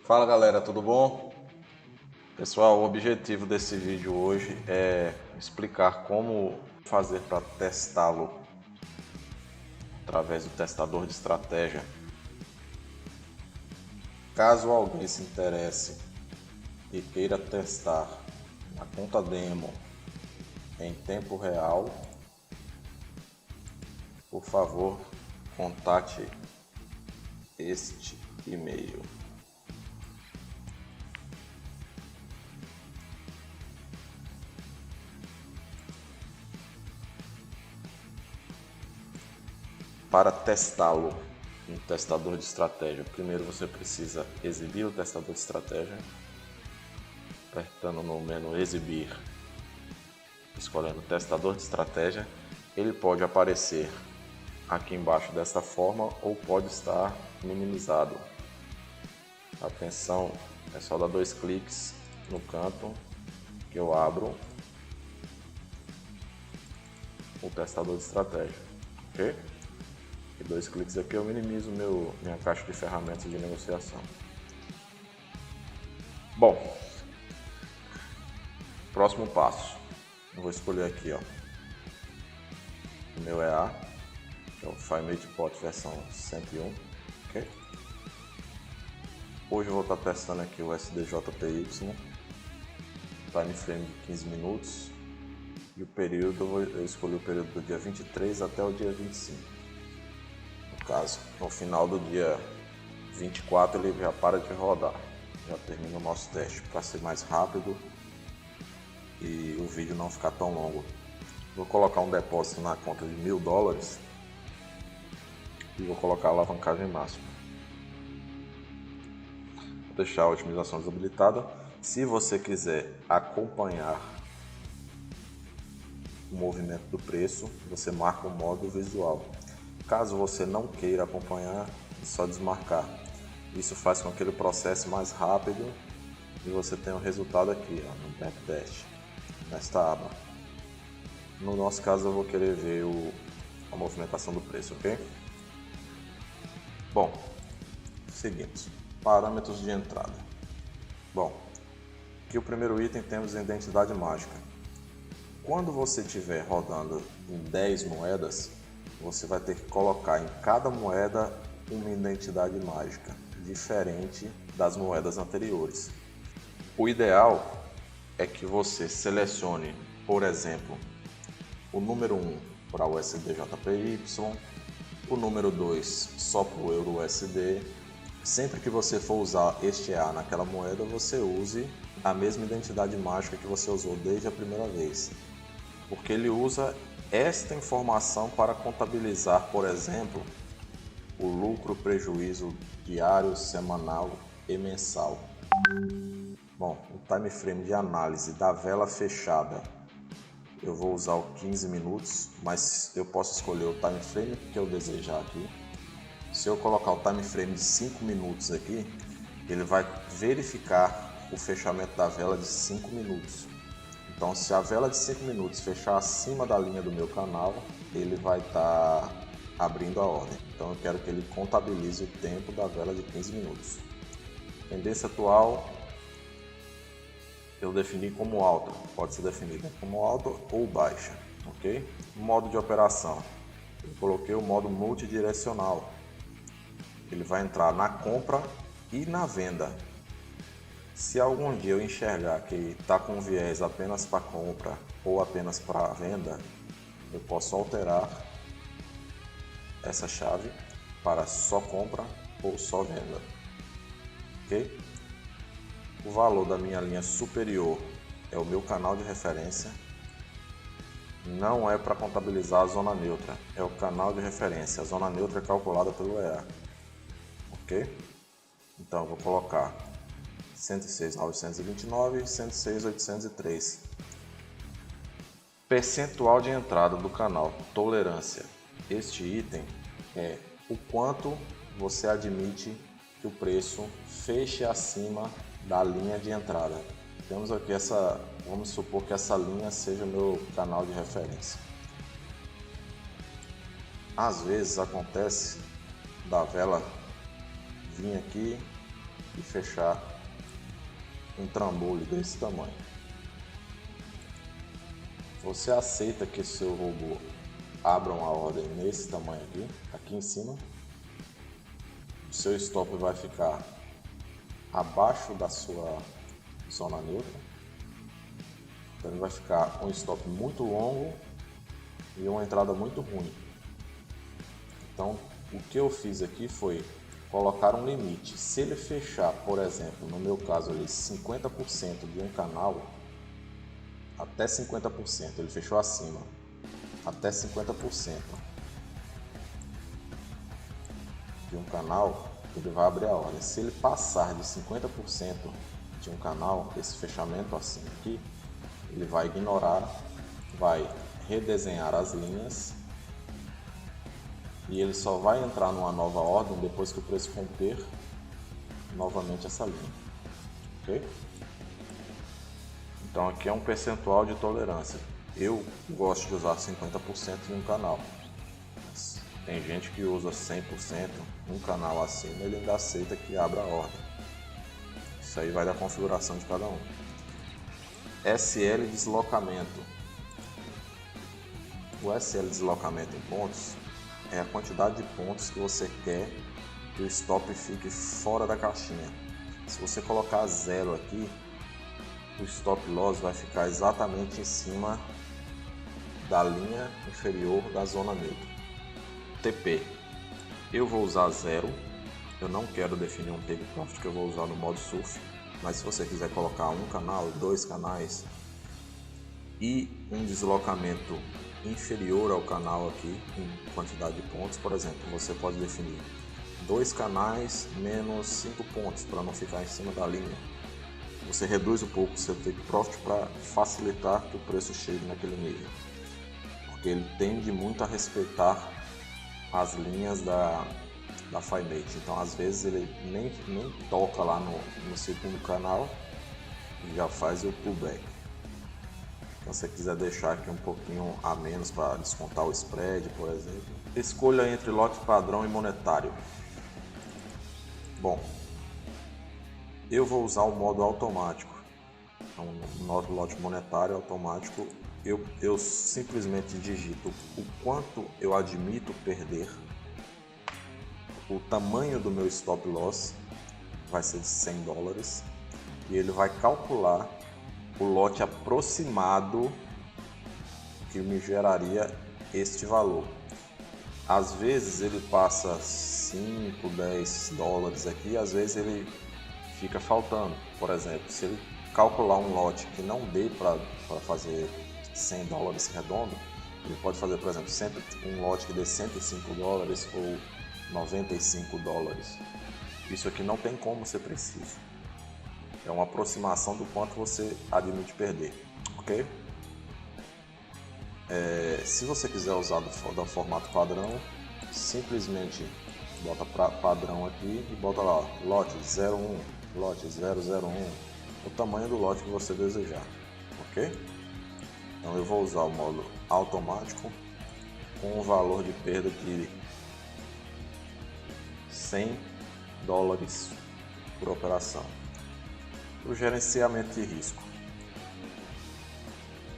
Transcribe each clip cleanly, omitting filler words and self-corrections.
Fala galera, tudo bom? Pessoal, o objetivo desse vídeo hoje é explicar como fazer para testá-lo através do testador de estratégia. Caso alguém se interesse e queira testar a conta demo em tempo real, por favor, contate este e-mail. Para testá-lo no testador de estratégia, primeiro você precisa exibir o testador de estratégia, apertando no menu exibir, escolhendo testador de estratégia. Ele pode aparecer aqui embaixo desta forma ou pode estar minimizado. Atenção, é só dar 2 cliques no canto que eu abro o testador de estratégia, ok? E 2 cliques aqui eu minimizo minha caixa de ferramentas de negociação. Bom, próximo passo, eu vou escolher aqui, ó, o meu EA, que é o FiMate Pot versão 101, ok? Hoje eu vou estar testando aqui o SDJPY, time frame de 15 minutos, e o período, eu escolhi o período do dia 23 até o dia 25. No caso, no final do dia 24 ele já para de rodar, já termina o nosso teste, para ser mais rápido e o vídeo não ficar tão longo. Vou colocar um depósito na conta de $1000 e vou colocar a alavancagem máxima. Vou deixar a otimização desabilitada. Se você quiser acompanhar o movimento do preço, você marca o modo visual. Caso você não queira acompanhar, é só desmarcar. Isso faz com que ele processe mais rápido e você tenha o resultado aqui, ó, no backtest, nesta aba. No nosso caso eu vou querer ver a movimentação do preço, ok? Bom, seguimos. Parâmetros de entrada. Bom, aqui o primeiro item temos a identidade mágica. Quando você estiver rodando em 10 moedas, você vai ter que colocar em cada moeda uma identidade mágica, diferente das moedas anteriores. O ideal é que você selecione, por exemplo, o número 1 para o USDJPY, o número 2 só para o EURUSD. Sempre que você for usar este EA naquela moeda, você use a mesma identidade mágica que você usou desde a primeira vez, porque ele usa esta informação para contabilizar, por exemplo, o lucro, prejuízo diário, semanal e mensal. Bom, o time frame de análise da vela fechada, eu vou usar o 15 minutos, mas eu posso escolher o time frame que eu desejar aqui. Se eu colocar o time frame de 5 minutos aqui, ele vai verificar o fechamento da vela de 5 minutos. Então, se a vela de 5 minutos fechar acima da linha do meu canal, ele vai estar abrindo a ordem. Então, eu quero que ele contabilize o tempo da vela de 15 minutos. Tendência atual, eu defini como alta. Pode ser definida como alta ou baixa, ok? Modo de operação, eu coloquei o modo multidirecional. Ele vai entrar na compra e na venda. Se algum dia eu enxergar que está com viés apenas para compra ou apenas para venda, eu posso alterar essa chave para só compra ou só venda, ok? O valor da minha linha superior é o meu canal de referência, não é para contabilizar a zona neutra, é o canal de referência, a zona neutra é calculada pelo EA, ok? Então eu vou colocar 106.929 e 106.803. Percentual de entrada do canal, tolerância. Este item é o quanto você admite que o preço feche acima da linha de entrada. Temos aqui vamos supor que essa linha seja o meu canal de referência. Às vezes acontece da vela vir aqui e fechar um trambolho desse tamanho. Você aceita que seu robô abra uma ordem nesse tamanho aqui em cima. O seu stop vai ficar abaixo da sua zona neutra. Então ele vai ficar um stop muito longo e uma entrada muito ruim. Então o que eu fiz aqui foi colocar um limite. Se ele fechar, por exemplo, no meu caso ali, 50% de um canal, até 50%, ele fechou acima, até 50% de um canal, ele vai abrir a ordem. Se ele passar de 50% de um canal, esse fechamento assim aqui, ele vai ignorar, vai redesenhar as linhas e ele só vai entrar numa nova ordem depois que o preço romper novamente essa linha, ok? Então aqui é um percentual de tolerância. Eu gosto de usar 50% em um canal. Mas tem gente que usa 100%, um canal acima ele ainda aceita que abra a ordem. Isso aí vai da configuração de cada um. SL deslocamento. O SL deslocamento em pontos é a quantidade de pontos que você quer que o stop fique fora da caixinha. Se você colocar 0 aqui, o stop loss vai ficar exatamente em cima da linha inferior da zona neutra. TP, eu vou usar 0, eu não quero definir um take profit que eu vou usar no modo surf, mas se você quiser colocar um canal, 2 canais e um deslocamento inferior ao canal aqui em quantidade de pontos, por exemplo, você pode definir 2 canais menos 5 pontos para não ficar em cima da linha. Você reduz um pouco o seu take profit para facilitar que o preço chegue naquele nível, porque ele tende muito a respeitar as linhas da FiMate. Então às vezes ele nem toca lá no segundo canal e já faz o pullback. Então se você quiser deixar aqui um pouquinho a menos para descontar o spread, por exemplo. Escolha entre lote padrão e monetário. Bom, eu vou usar o modo automático. Então, no lote monetário automático, eu simplesmente digito o quanto eu admito perder, o tamanho do meu stop loss vai ser de $100 e ele vai calcular o lote aproximado que me geraria este valor. Às vezes ele passa 5, 10 dólares aqui, às vezes ele fica faltando. Por exemplo, se ele calcular um lote que não dê para fazer $100 redondo, ele pode fazer, por exemplo, um lote que dê $105 ou $95. Isso aqui não tem como ser preciso. É uma aproximação do quanto você admite perder, ok? Se você quiser usar do formato padrão, simplesmente bota padrão aqui e bota lá, lote 01, lote 001, o tamanho do lote que você desejar, ok? Então eu vou usar o modo automático com um valor de perda de $100 por operação. O gerenciamento de risco: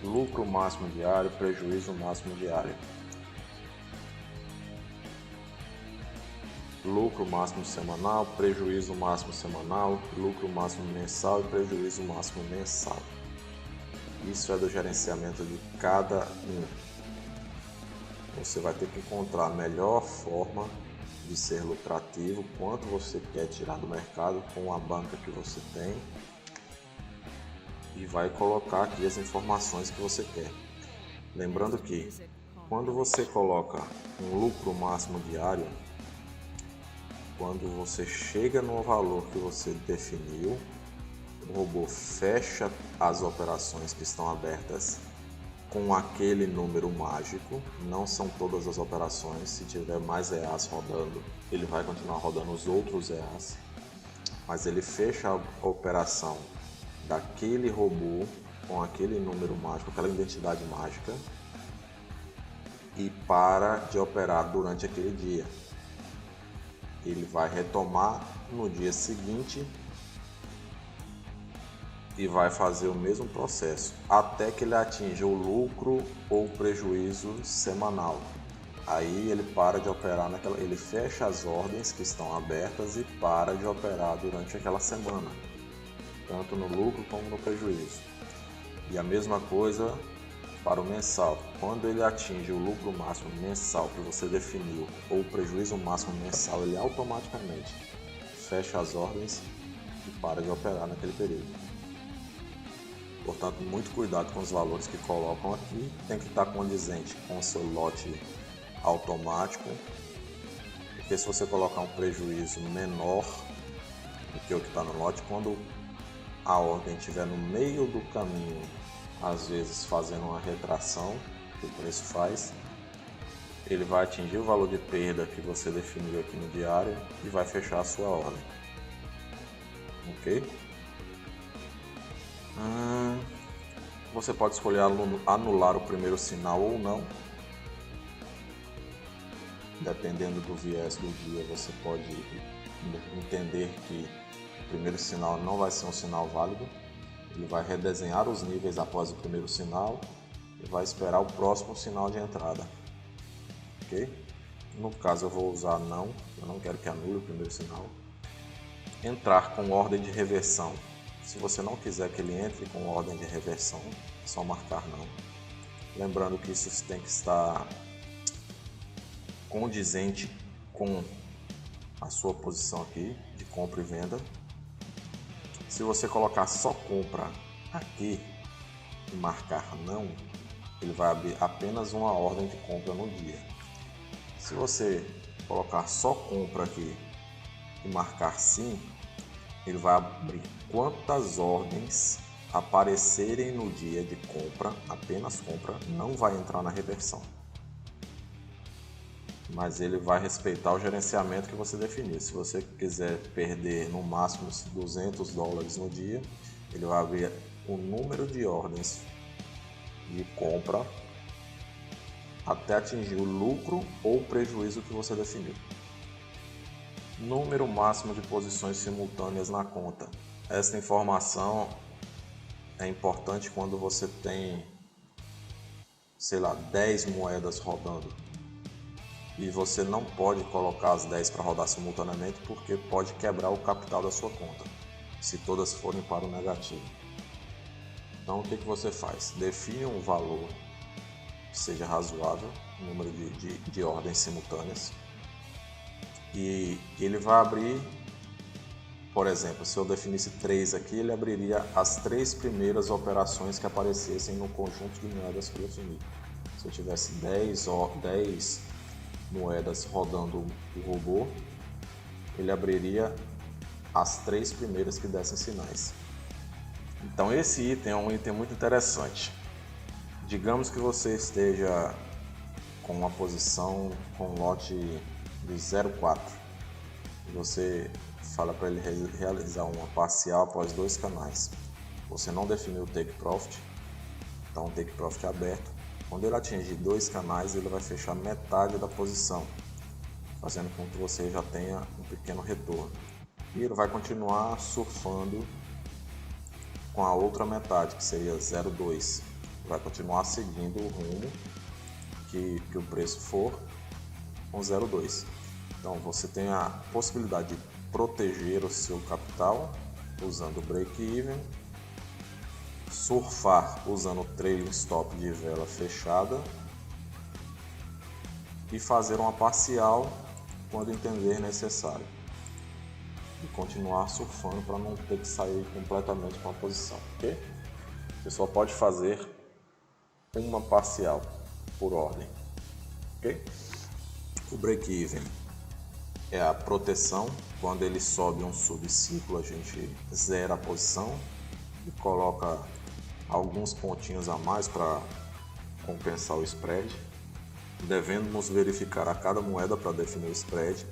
lucro máximo diário, prejuízo máximo diário. Lucro máximo semanal, prejuízo máximo semanal, lucro máximo mensal e prejuízo máximo mensal. Isso é do gerenciamento de cada um. Você vai ter que encontrar a melhor forma de ser lucrativo, quanto você quer tirar do mercado com a banca que você tem, e vai colocar aqui as informações que você quer. Lembrando que quando você coloca um lucro máximo diário, quando você chega no valor que você definiu, o robô fecha as operações que estão abertas com aquele número mágico. Não são todas as operações. Se tiver mais EAs rodando, ele vai continuar rodando os outros EAs, mas ele fecha a operação daquele robô com aquele número mágico, aquela identidade mágica, e para de operar durante aquele dia. Ele vai retomar no dia seguinte e vai fazer o mesmo processo até que ele atinja o lucro ou prejuízo semanal. Aí ele para de operar ele fecha as ordens que estão abertas e para de operar durante aquela semana, tanto no lucro como no prejuízo. E a mesma coisa para o mensal. Quando ele atinge o lucro máximo mensal que você definiu ou o prejuízo máximo mensal, ele automaticamente fecha as ordens e para de operar naquele período. Portanto, muito cuidado com os valores que colocam aqui. Tem que estar condizente com o seu lote automático, porque se você colocar um prejuízo menor do que o que está no lote, quando a ordem estiver no meio do caminho, às vezes fazendo uma retração, que o preço faz, ele vai atingir o valor de perda que você definiu aqui no diário e vai fechar a sua ordem. Ok? Você pode escolher anular o primeiro sinal ou não. Dependendo do viés do dia, você pode entender que o primeiro sinal não vai ser um sinal válido. Ele vai redesenhar os níveis após o primeiro sinal e vai esperar o próximo sinal de entrada. Ok? No caso eu vou usar não, eu não quero que anule o primeiro sinal. Entrar com ordem de reversão. Se você não quiser que ele entre com ordem de reversão, é só marcar não. Lembrando que isso tem que estar condizente com a sua posição aqui de compra e venda. Se você colocar só compra aqui e marcar não, ele vai abrir apenas uma ordem de compra no dia. Se você colocar só compra aqui e marcar sim, ele vai abrir quantas ordens aparecerem no dia de compra, apenas compra, não vai entrar na reversão. Mas ele vai respeitar o gerenciamento que você definir. Se você quiser perder no máximo $200 no dia, ele vai abrir o número de ordens de compra até atingir o lucro ou prejuízo que você definiu. Número máximo de posições simultâneas na conta. Esta informação é importante quando você tem, 10 moedas rodando. E você não pode colocar as 10 para rodar simultaneamente porque pode quebrar o capital da sua conta, se todas forem para o negativo. Então o que você faz? Define um valor que seja razoável, número de ordens simultâneas, e ele vai abrir, por exemplo, se eu definisse 3 aqui, ele abriria as 3 primeiras operações que aparecessem no conjunto de moedas que eu defini. Se eu tivesse 10 moedas rodando o robô, ele abriria as 3 primeiras que dessem sinais. Então esse item é um item muito interessante. Digamos que você esteja com uma posição com lote de 0,4 e você fala para ele realizar uma parcial após 2 canais. Você não definiu o take profit, então o take profit é aberto. Quando ele atingir 2 canais, ele vai fechar metade da posição, fazendo com que você já tenha um pequeno retorno. E ele vai continuar surfando com a outra metade, que seria 0,2. Vai continuar seguindo o rumo que o preço for com 0,2. Então você tem a possibilidade de proteger o seu capital usando o break-even, surfar usando o trailing stop de vela fechada e fazer uma parcial quando entender necessário, e continuar surfando para não ter que sair completamente com a posição, ok? Você só pode fazer uma parcial por ordem, ok? O break-even é a proteção. Quando ele sobe um subciclo, a gente zera a posição e coloca alguns pontinhos a mais para compensar o spread. Devemos verificar a cada moeda para definir o spread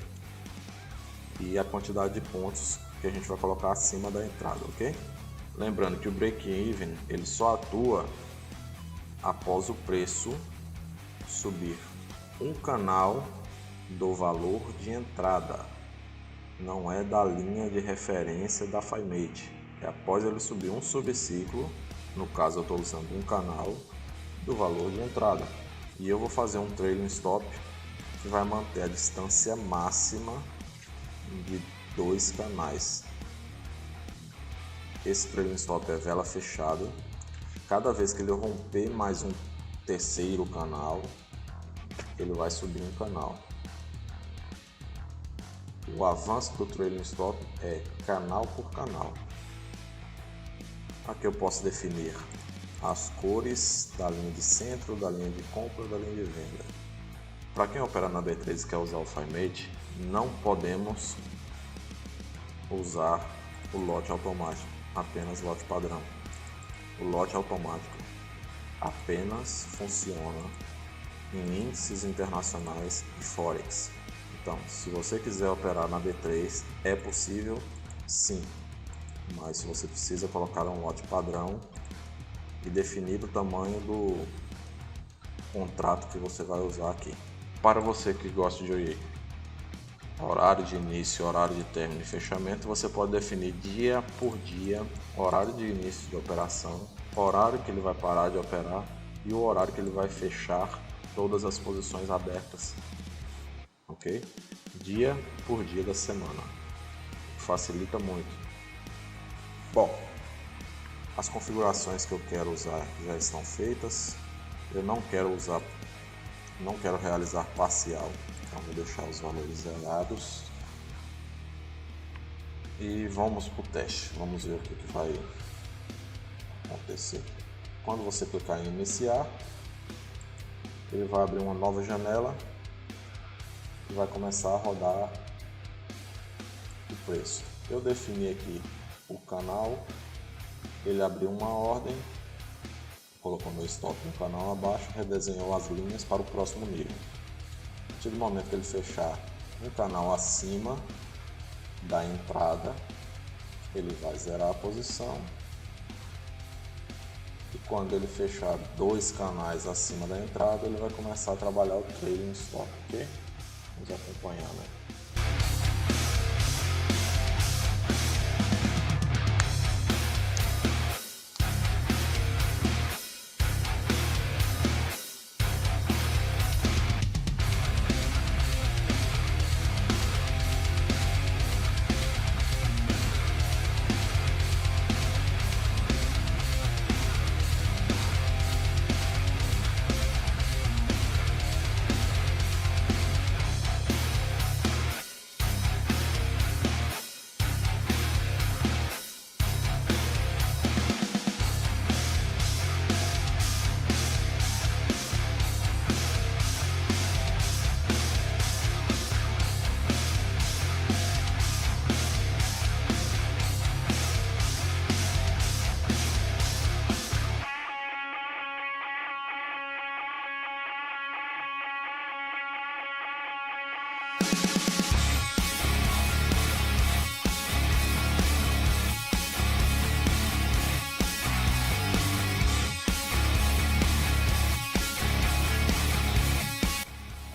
e a quantidade de pontos que a gente vai colocar acima da entrada, ok? Lembrando que o break-even ele só atua após o preço subir um canal do valor de entrada, não é da linha de referência da FiMate. E após ele subir um subciclo, no caso eu estou usando um canal, do valor de entrada. E eu vou fazer um trailing stop que vai manter a distância máxima de 2 canais. Esse trailing stop é vela fechada. Cada vez que ele romper mais um terceiro canal, ele vai subir um canal. O avanço do trailing stop é canal por canal. Aqui eu posso definir as cores da linha de centro, da linha de compra, da linha de venda. Para quem opera na B3 e quer usar o FireMate, não podemos usar o lote automático, apenas lote padrão. O lote automático apenas funciona em índices internacionais e Forex. Então, se você quiser operar na B3, é possível sim, mas você precisa colocar um lote padrão e definir o tamanho do contrato que você vai usar aqui. Para você que gosta de horário de início, horário de término e fechamento, você pode definir dia por dia, horário de início de operação, horário que ele vai parar de operar e o horário que ele vai fechar todas as posições abertas, ok? Dia por dia da semana, facilita muito. Bom, as configurações que eu quero usar já estão feitas, eu não quero realizar parcial, então vou deixar os valores zerados e vamos para o teste, vamos ver o que vai acontecer. Quando você clicar em iniciar, ele vai abrir uma nova janela e vai começar a rodar o preço. Eu defini aqui o canal, ele abriu uma ordem, colocou meu stop no canal abaixo, redesenhou as linhas para o próximo nível. A partir do momento que ele fechar um canal acima da entrada, ele vai zerar a posição. E quando ele fechar 2 canais acima da entrada, ele vai começar a trabalhar o trailing stop, ok? Vamos acompanhar, né?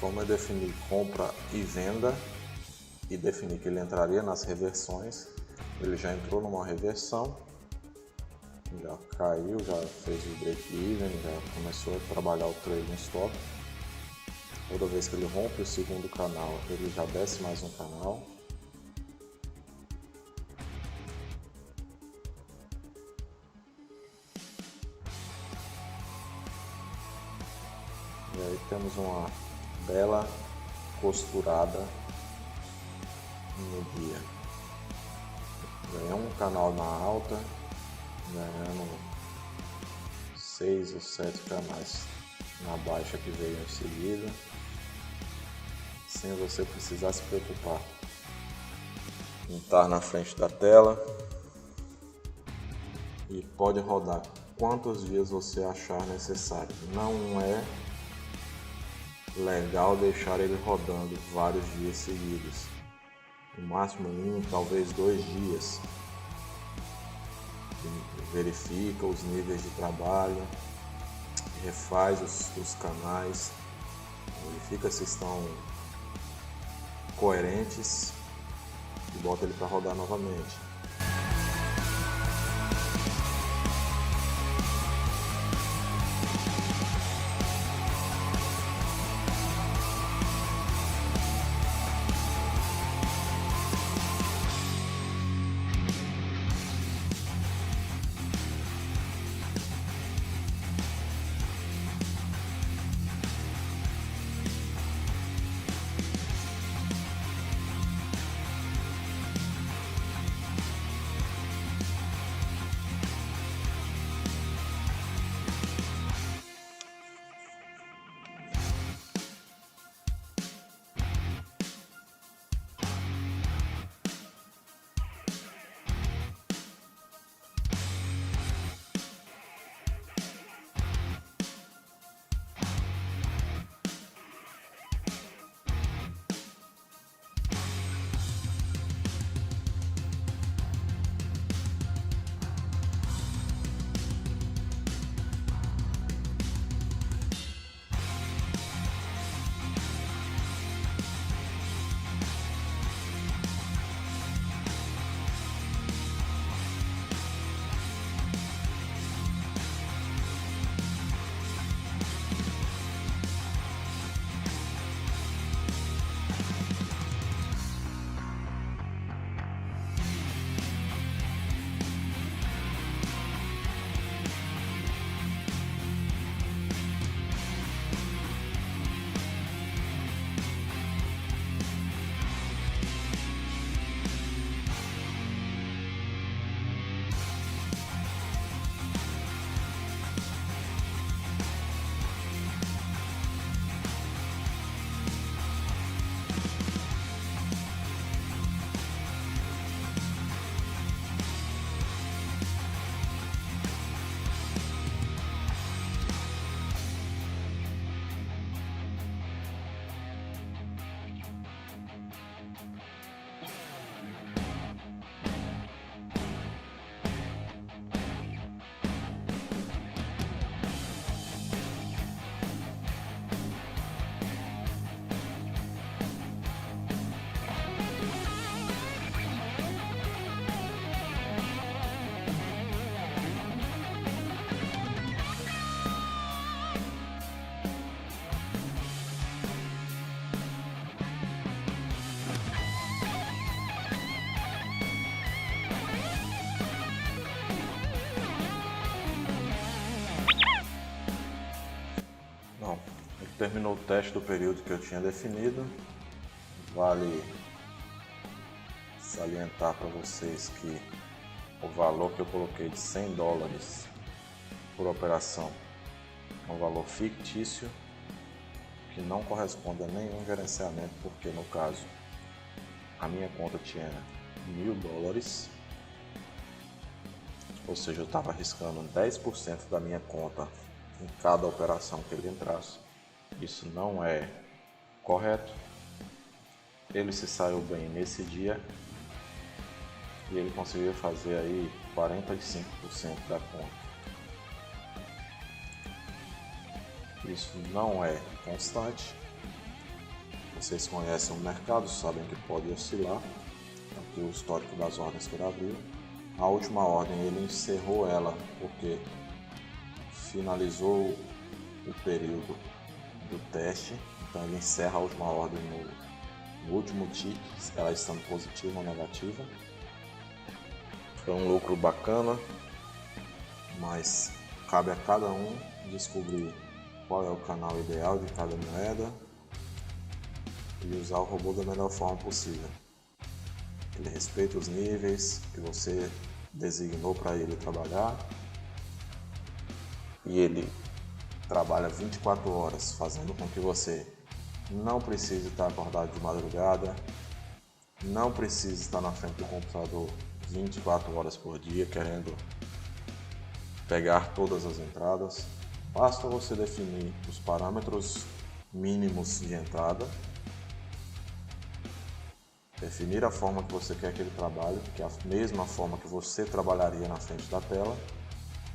Como eu defini compra e venda e defini que ele entraria nas reversões, ele já entrou numa reversão, já caiu, já fez o break-even, já começou a trabalhar o trailing stop. Toda vez que ele rompe o segundo canal, ele já desce mais um canal. E aí temos uma bela costurada no dia. Ganhamos um canal na alta, ganhando 6 ou 7 canais na baixa que veio em seguida, sem você precisar se preocupar em estar na frente da tela, e pode rodar quantos dias você achar necessário. Não é legal deixar ele rodando vários dias seguidos, no máximo 1, talvez 2 dias. Verifica os níveis de trabalho, refaz os canais, verifica se estão coerentes e bota ele para rodar novamente. terminou o teste do período que eu tinha definido. Vale salientar para vocês que o valor que eu coloquei de $100 por operação é um valor fictício que não corresponde a nenhum gerenciamento, porque no caso a minha conta tinha $1.000, ou seja, eu estava arriscando 10% da minha conta em cada operação que ele entrasse. Isso não é correto. Ele se saiu bem nesse dia e ele conseguiu fazer aí 45% da conta. Isso não é constante. Vocês conhecem o mercado, sabem que pode oscilar. Aqui o histórico das ordens que ele abriu. A última ordem ele encerrou ela porque finalizou o período do teste. Então ele encerra a última ordem no último tick, ela estando positiva ou negativa. Foi um lucro bacana, mas cabe a cada um descobrir qual é o canal ideal de cada moeda e usar o robô da melhor forma possível. Ele respeita os níveis que você designou para ele trabalhar e ele trabalha 24 horas, fazendo com que você não precise estar acordado de madrugada, não precise estar na frente do computador 24 horas por dia querendo pegar todas as entradas. Basta você definir os parâmetros mínimos de entrada, definir a forma que você quer que ele trabalhe, que é a mesma forma que você trabalharia na frente da tela,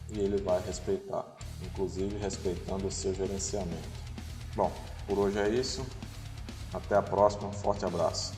e ele vai respeitar, inclusive respeitando o seu gerenciamento. Bom, por hoje é isso. Até a próxima. Forte abraço.